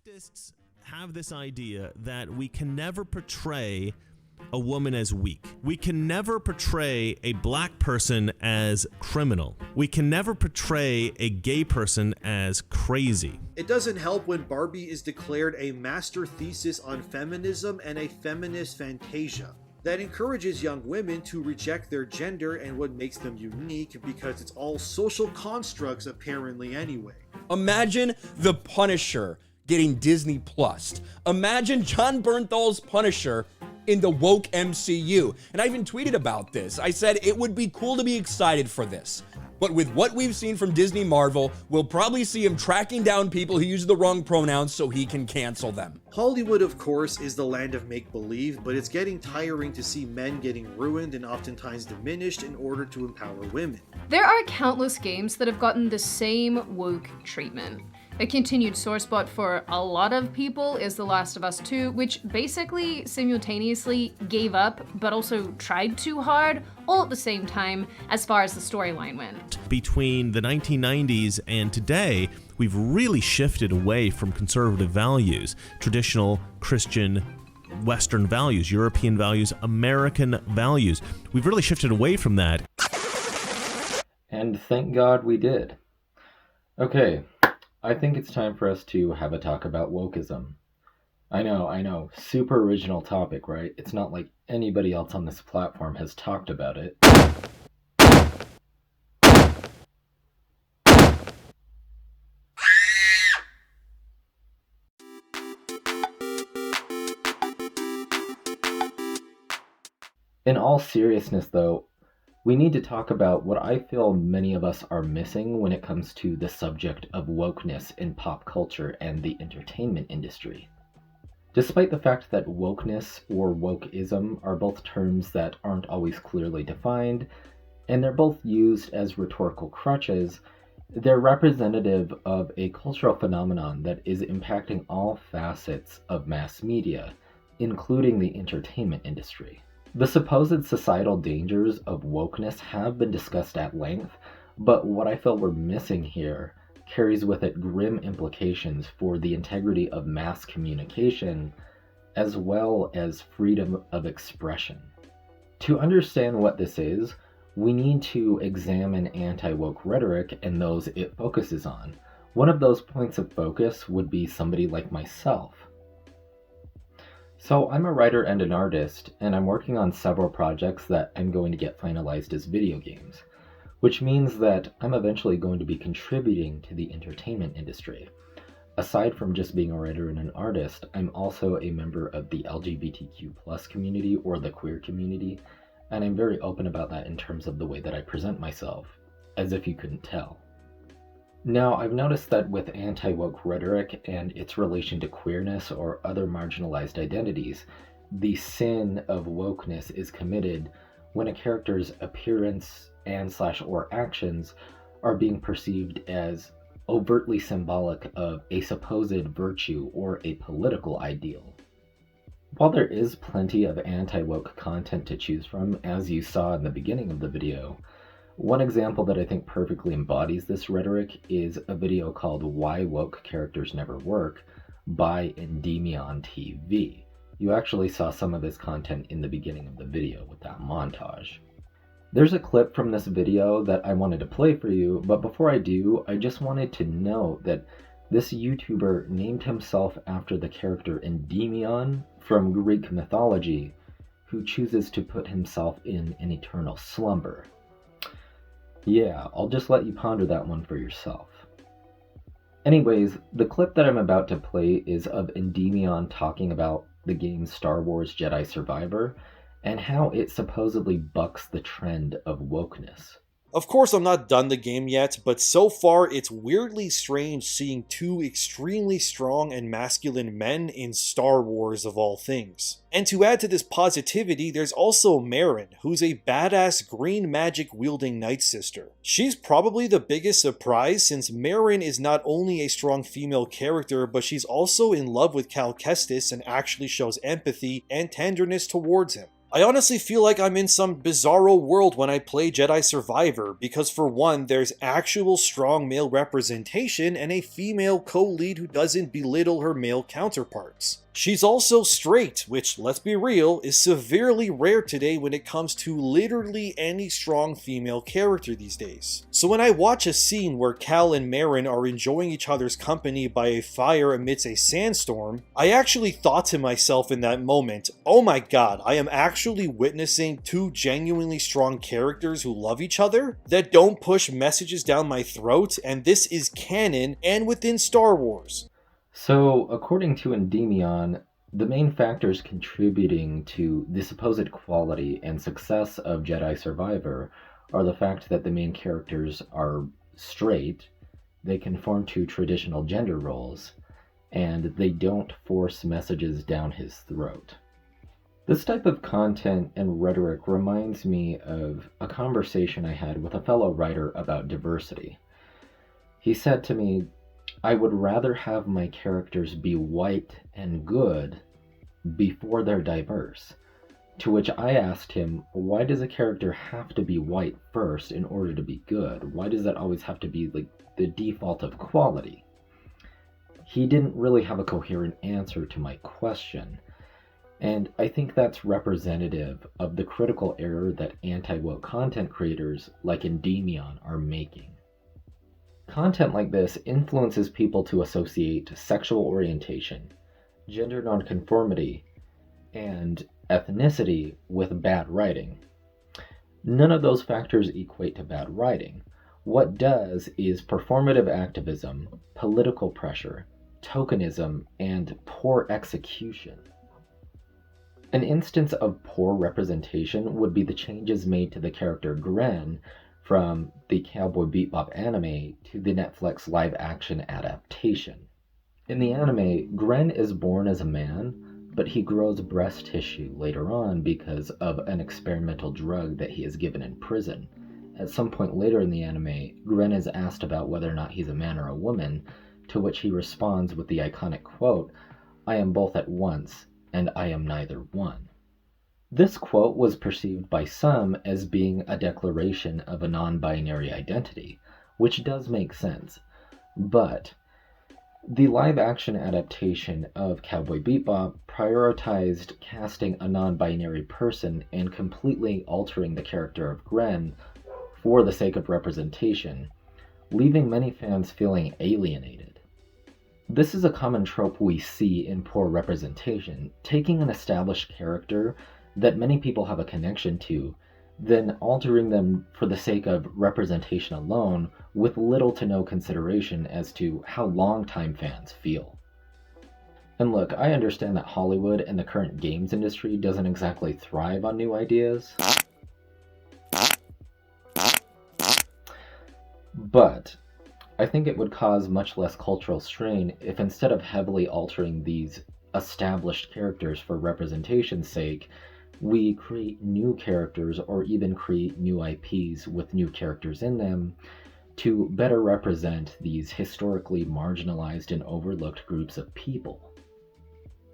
leftists have this idea that we can never portray a woman as weak. We can never portray a black person as criminal. We can never portray a gay person as crazy. It doesn't help when Barbie is declared a master thesis on feminism and a feminist fantasia that encourages young women to reject their gender and what makes them unique because it's all social constructs apparently anyway. Imagine the Punisher getting Disney Plus. Imagine John Bernthal's Punisher in the woke MCU. And I even tweeted about this. I said it would be cool to be excited for this. But with what we've seen from Disney Marvel, we'll probably see him tracking down people who use the wrong pronouns so he can cancel them. Hollywood, of course, is the land of make-believe, but it's getting tiring to see men getting ruined and oftentimes diminished in order to empower women. There are countless games that have gotten the same woke treatment. A continued sore spot for a lot of people is The Last of Us 2, which basically simultaneously gave up, but also tried too hard, all at the same time, as far as the storyline went. Between the 1990s and today, we've really shifted away from conservative values, traditional Christian Western values, European values, American values. We've really shifted away from that. And thank God we did. Okay. I think it's time for us to have a talk about wokeism. I know, super original topic, right? It's not like anybody else on this platform has talked about it. In all seriousness, though, we need to talk about what I feel many of us are missing when it comes to the subject of wokeness in pop culture and the entertainment industry. Despite the fact that wokeness or wokeism are both terms that aren't always clearly defined, and they're both used as rhetorical crutches, they're representative of a cultural phenomenon that is impacting all facets of mass media, including the entertainment industry. The supposed societal dangers of wokeness have been discussed at length, but what I feel we're missing here carries with it grim implications for the integrity of mass communication, as well as freedom of expression. To understand what this is, we need to examine anti-woke rhetoric and those it focuses on. One of those points of focus would be somebody like myself. So I'm a writer and an artist, and I'm working on several projects that I'm going to get finalized as video games, which means that I'm eventually going to be contributing to the entertainment industry. Aside from just being a writer and an artist, I'm also a member of the LGBTQ+ community or the queer community, and I'm very open about that in terms of the way that I present myself, as if you couldn't tell. Now, I've noticed that with anti-woke rhetoric and its relation to queerness or other marginalized identities, the sin of wokeness is committed when a character's appearance and/or actions are being perceived as overtly symbolic of a supposed virtue or a political ideal. While there is plenty of anti-woke content to choose from, as you saw in the beginning of the video, one example that I think perfectly embodies this rhetoric is a video called Why Woke Characters Never Work by Indi-Visualized TV. You actually saw some of this content in the beginning of the video with that montage. There's a clip from this video that I wanted to play for you, but before I do, I just wanted to note that this YouTuber named himself after the character Endymion from Greek mythology, who chooses to put himself in an eternal slumber. Yeah, I'll just let you ponder that one for yourself. Anyways, the clip that I'm about to play is of Endymion talking about the game Star Wars Jedi Survivor and how it supposedly bucks the trend of wokeness. Of course, I'm not done the game yet, but so far it's weirdly strange seeing two extremely strong and masculine men in Star Wars of all things. And to add to this positivity, there's also Marin, who's a badass green magic wielding Night Sister. She's probably the biggest surprise since Marin is not only a strong female character, but she's also in love with Cal Kestis and actually shows empathy and tenderness towards him. I honestly feel like I'm in some bizarro world when I play Jedi Survivor, because for one, there's actual strong male representation and a female co-lead who doesn't belittle her male counterparts. She's also straight, which, let's be real, is severely rare today when it comes to literally any strong female character these days. So when I watch a scene where Cal and Marin are enjoying each other's company by a fire amidst a sandstorm, I actually thought to myself in that moment, oh my god, I am actually witnessing two genuinely strong characters who love each other, that don't push messages down my throat, and this is canon and within Star Wars. So, according to Endymion, the main factors contributing to the supposed quality and success of Jedi Survivor are the fact that the main characters are straight, they conform to traditional gender roles, and they don't force messages down his throat. This type of content and rhetoric reminds me of a conversation I had with a fellow writer about diversity. He said to me, I would rather have my characters be white and good before they're diverse. To which I asked him, why does a character have to be white first in order to be good? Why does that always have to be like the default of quality? He didn't really have a coherent answer to my question. And I think that's representative of the critical error that anti-woke content creators like Endymion are making. Content like this influences people to associate sexual orientation, gender nonconformity, and ethnicity with bad writing. None of those factors equate to bad writing. What does is performative activism, political pressure, tokenism, and poor execution. An instance of poor representation would be the changes made to the character Gren from the Cowboy Bebop anime to the Netflix live-action adaptation. In the anime, Gren is born as a man, but he grows breast tissue later on because of an experimental drug that he is given in prison. At some point later in the anime, Gren is asked about whether or not he's a man or a woman, to which he responds with the iconic quote, "I am both at once, and I am neither one." This quote was perceived by some as being a declaration of a non-binary identity, which does make sense. But the live-action adaptation of Cowboy Bebop prioritized casting a non-binary person and completely altering the character of Gren for the sake of representation, leaving many fans feeling alienated. This is a common trope we see in poor representation, taking an established character that many people have a connection to, then altering them for the sake of representation alone with little to no consideration as to how longtime fans feel. And look, I understand that Hollywood and the current games industry doesn't exactly thrive on new ideas, but I think it would cause much less cultural strain if instead of heavily altering these established characters for representation's sake, we create new characters or even create new IPs with new characters in them to better represent these historically marginalized and overlooked groups of people.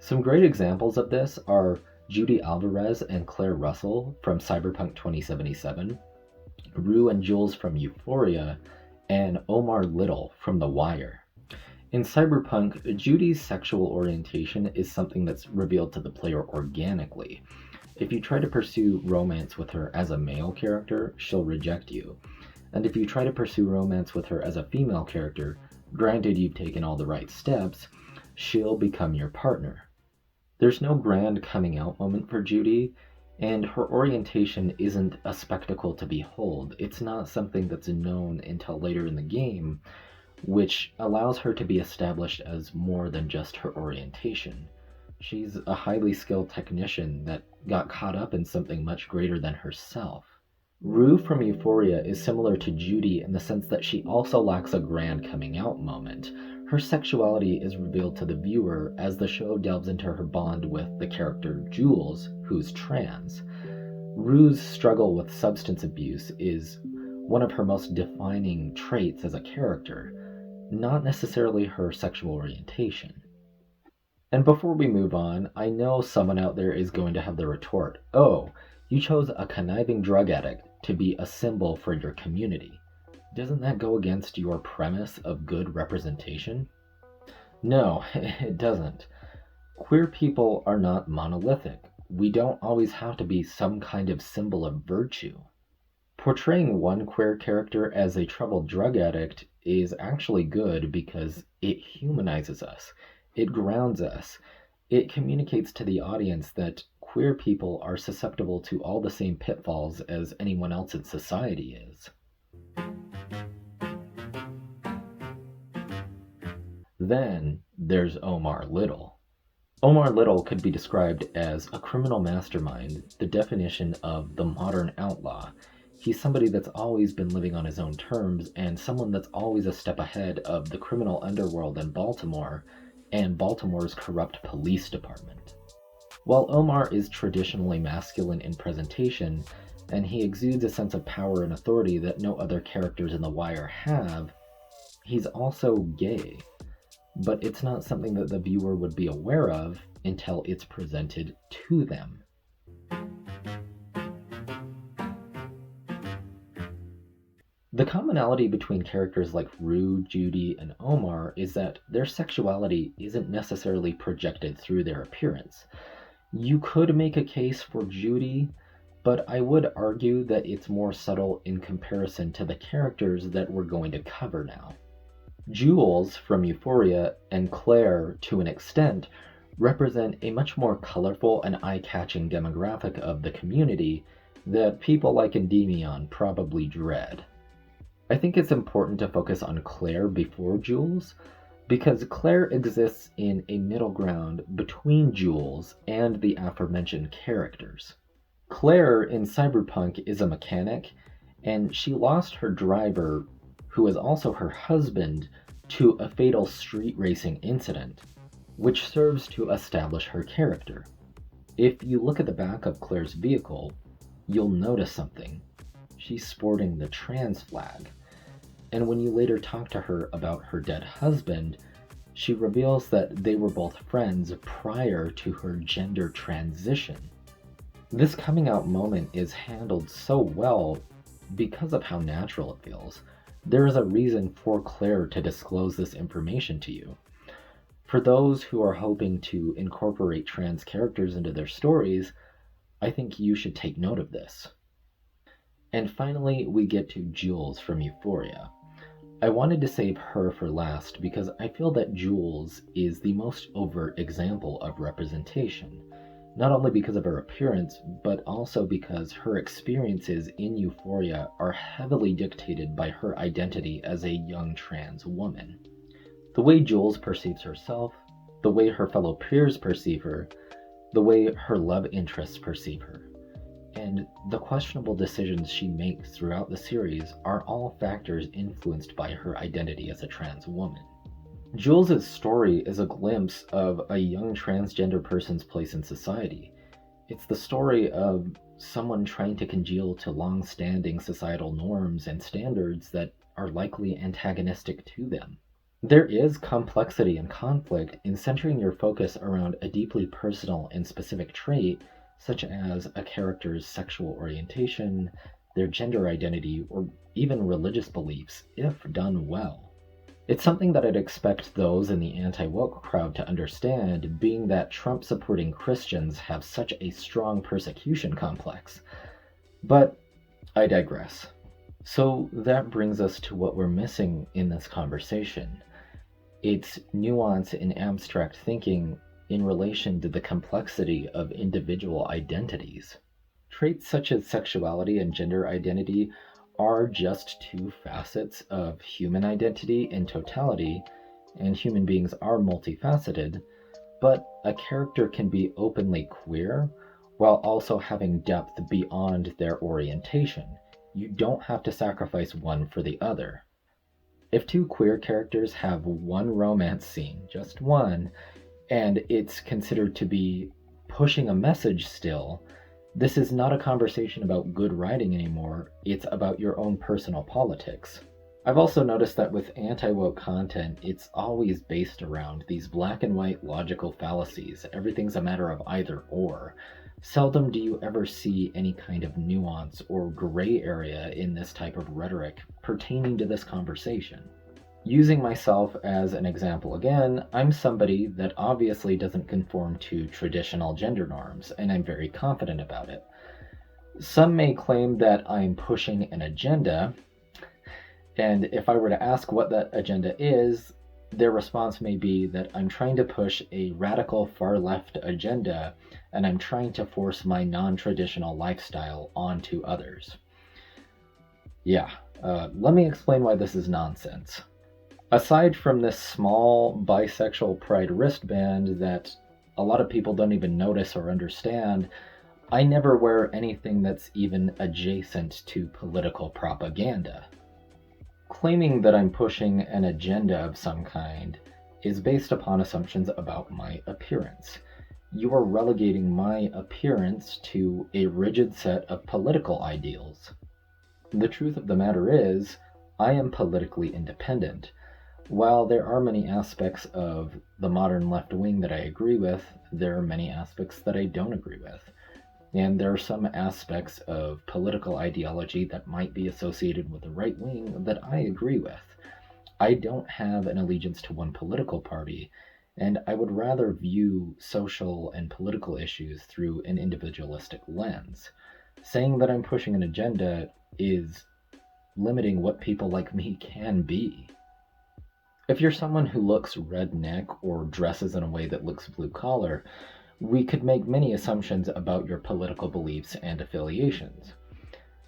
Some great examples of this are Judy Alvarez and Claire Russell from Cyberpunk 2077, Rue and Jules from Euphoria, and Omar Little from The Wire. In Cyberpunk, Judy's sexual orientation is something that's revealed to the player organically. If you try to pursue romance with her as a male character, she'll reject you. And if you try to pursue romance with her as a female character, granted you've taken all the right steps, she'll become your partner. There's no grand coming out moment for Judy, and her orientation isn't a spectacle to behold. It's not something that's known until later in the game, which allows her to be established as more than just her orientation. She's a highly skilled technician that got caught up in something much greater than herself. Rue from Euphoria is similar to Judy in the sense that she also lacks a grand coming out moment. Her sexuality is revealed to the viewer as the show delves into her bond with the character Jules, who's trans. Rue's struggle with substance abuse is one of her most defining traits as a character, not necessarily her sexual orientation. And before we move on, I know someone out there is going to have the retort, oh, you chose a conniving drug addict to be a symbol for your community. Doesn't that go against your premise of good representation? No, it doesn't. Queer people are not monolithic. We don't always have to be some kind of symbol of virtue. Portraying one queer character as a troubled drug addict is actually good because it humanizes us. It grounds us. It communicates to the audience that queer people are susceptible to all the same pitfalls as anyone else in society is. Then there's Omar Little. Omar Little could be described as a criminal mastermind, the definition of the modern outlaw. He's somebody that's always been living on his own terms and someone that's always a step ahead of the criminal underworld in Baltimore and Baltimore's corrupt police department. While Omar is traditionally masculine in presentation, and he exudes a sense of power and authority that no other characters in The Wire have, he's also gay. But it's not something that the viewer would be aware of until it's presented to them. The commonality between characters like Rue, Judy, and Omar is that their sexuality isn't necessarily projected through their appearance. You could make a case for Judy, but I would argue that it's more subtle in comparison to the characters that we're going to cover now. Jules from Euphoria and Claire, to an extent, represent a much more colorful and eye-catching demographic of the community that people like Endymion probably dread. I think it's important to focus on Claire before Jules, because Claire exists in a middle ground between Jules and the aforementioned characters. Claire in Cyberpunk is a mechanic, and she lost her driver, who is also her husband, to a fatal street racing incident, which serves to establish her character. If you look at the back of Claire's vehicle, you'll notice something. She's sporting the trans flag. And when you later talk to her about her dead husband, she reveals that they were both friends prior to her gender transition. This coming out moment is handled so well because of how natural it feels. There is a reason for Claire to disclose this information to you. For those who are hoping to incorporate trans characters into their stories, I think you should take note of this. And finally, we get to Jules from Euphoria. I wanted to save her for last because I feel that Jules is the most overt example of representation, not only because of her appearance, but also because her experiences in Euphoria are heavily dictated by her identity as a young trans woman. The way Jules perceives herself, the way her fellow peers perceive her, the way her love interests perceive her, and the questionable decisions she makes throughout the series are all factors influenced by her identity as a trans woman. Jules' story is a glimpse of a young transgender person's place in society. It's the story of someone trying to congeal to long-standing societal norms and standards that are likely antagonistic to them. There is complexity and conflict in centering your focus around a deeply personal and specific trait, such as a character's sexual orientation, their gender identity, or even religious beliefs, if done well. It's something that I'd expect those in the anti-woke crowd to understand, being that Trump-supporting Christians have such a strong persecution complex. But I digress. So that brings us to what we're missing in this conversation. It's nuance and abstract thinking in relation to the complexity of individual identities. Traits such as sexuality and gender identity are just two facets of human identity in totality, and human beings are multifaceted, but a character can be openly queer while also having depth beyond their orientation. You don't have to sacrifice one for the other. If two queer characters have one romance scene, just one, and it's considered to be pushing a message still, this is not a conversation about good writing anymore, it's about your own personal politics. I've also noticed that with anti-woke content, it's always based around these black and white logical fallacies. Everything's a matter of either or. Seldom do you ever see any kind of nuance or gray area in this type of rhetoric pertaining to this conversation. Using myself as an example again, I'm somebody that obviously doesn't conform to traditional gender norms, and I'm very confident about it. Some may claim that I'm pushing an agenda, and if I were to ask what that agenda is, their response may be that I'm trying to push a radical far-left agenda, and I'm trying to force my non-traditional lifestyle onto others. Let me explain why this is nonsense. Aside from this small bisexual pride wristband that a lot of people don't even notice or understand, I never wear anything that's even adjacent to political propaganda. Claiming that I'm pushing an agenda of some kind is based upon assumptions about my appearance. You are relegating my appearance to a rigid set of political ideals. The truth of the matter is, I am politically independent. While there are many aspects of the modern left wing that I agree with, there are many aspects that I don't agree with. And there are some aspects of political ideology that might be associated with the right wing that I agree with. I don't have an allegiance to one political party, and I would rather view social and political issues through an individualistic lens. Saying that I'm pushing an agenda is limiting what people like me can be. If you're someone who looks redneck or dresses in a way that looks blue collar, we could make many assumptions about your political beliefs and affiliations.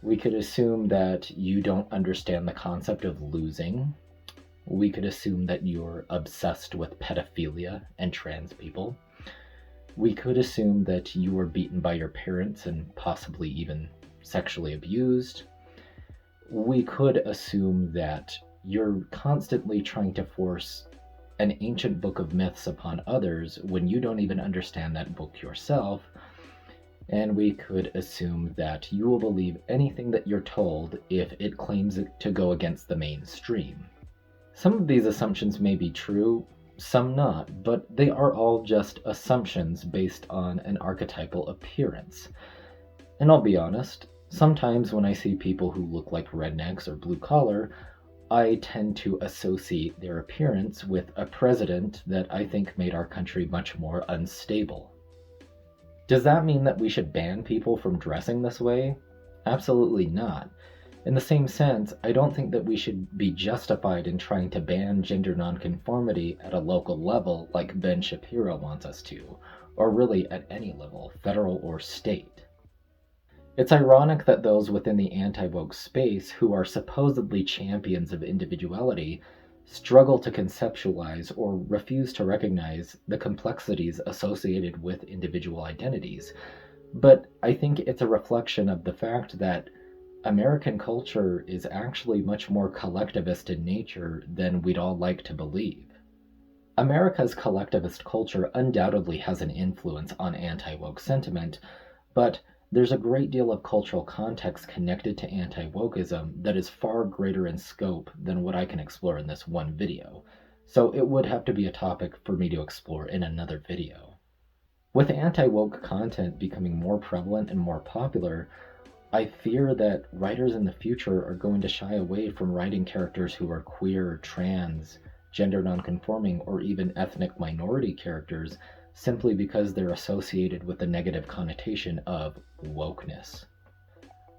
We could assume that you don't understand the concept of losing. We could assume that you're obsessed with pedophilia and trans people. We could assume that you were beaten by your parents and possibly even sexually abused. We could assume that you're constantly trying to force an ancient book of myths upon others when you don't even understand that book yourself, and we could assume that you will believe anything that you're told if it claims to go against the mainstream. Some of these assumptions may be true, some not, but they are all just assumptions based on an archetypal appearance. And I'll be honest, sometimes when I see people who look like rednecks or blue collar, I tend to associate their appearance with a president that I think made our country much more unstable. Does that mean that we should ban people from dressing this way? Absolutely not. In the same sense, I don't think that we should be justified in trying to ban gender nonconformity at a local level like Ben Shapiro wants us to, or really at any level, federal or state. It's ironic that those within the anti-woke space who are supposedly champions of individuality struggle to conceptualize or refuse to recognize the complexities associated with individual identities. But I think it's a reflection of the fact that American culture is actually much more collectivist in nature than we'd all like to believe. America's collectivist culture undoubtedly has an influence on anti-woke sentiment, but there's a great deal of cultural context connected to anti-wokeism that is far greater in scope than what I can explore in this one video, so it would have to be a topic for me to explore in another video. With anti-woke content becoming more prevalent and more popular, I fear that writers in the future are going to shy away from writing characters who are queer, trans, gender nonconforming, or even ethnic minority characters simply because they're associated with the negative connotation of wokeness.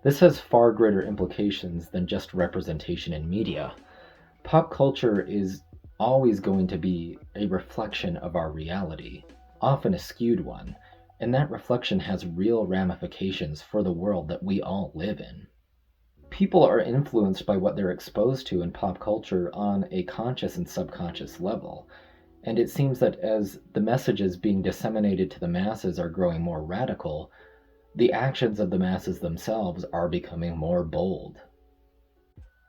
This has far greater implications than just representation in media. Pop culture is always going to be a reflection of our reality, often a skewed one, and that reflection has real ramifications for the world that we all live in. People are influenced by what they're exposed to in pop culture on a conscious and subconscious level. And it seems that as the messages being disseminated to the masses are growing more radical, the actions of the masses themselves are becoming more bold.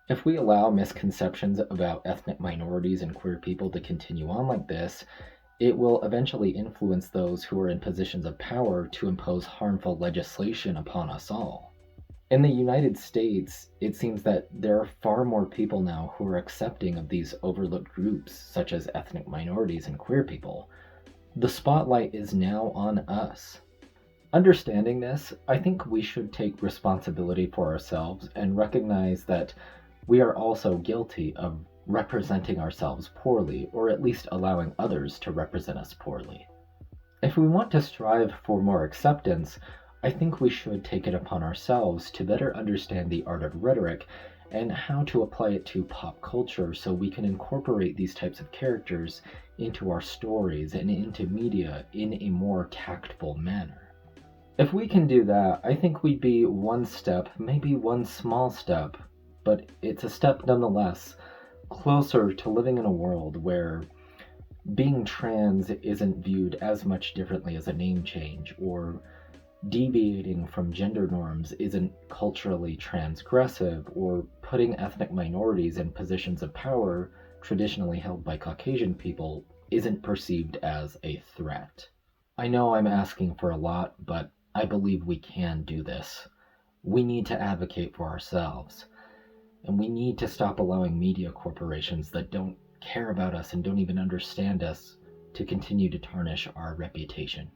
If we allow misconceptions about ethnic minorities and queer people to continue on like this, it will eventually influence those who are in positions of power to impose harmful legislation upon us all. In the United States, it seems that there are far more people now who are accepting of these overlooked groups, such as ethnic minorities and queer people. The spotlight is now on us. Understanding this, I think we should take responsibility for ourselves and recognize that we are also guilty of representing ourselves poorly, or at least allowing others to represent us poorly. If we want to strive for more acceptance, I think we should take it upon ourselves to better understand the art of rhetoric and how to apply it to pop culture so we can incorporate these types of characters into our stories and into media in a more tactful manner. If we can do that, I think we'd be one step, maybe one small step, but it's a step nonetheless, closer to living in a world where being trans isn't viewed as much differently as a name change, or deviating from gender norms isn't culturally transgressive, or putting ethnic minorities in positions of power traditionally held by Caucasian people isn't perceived as a threat. I know I'm asking for a lot, but I believe we can do this. We need to advocate for ourselves, and we need to stop allowing media corporations that don't care about us and don't even understand us to continue to tarnish our reputation.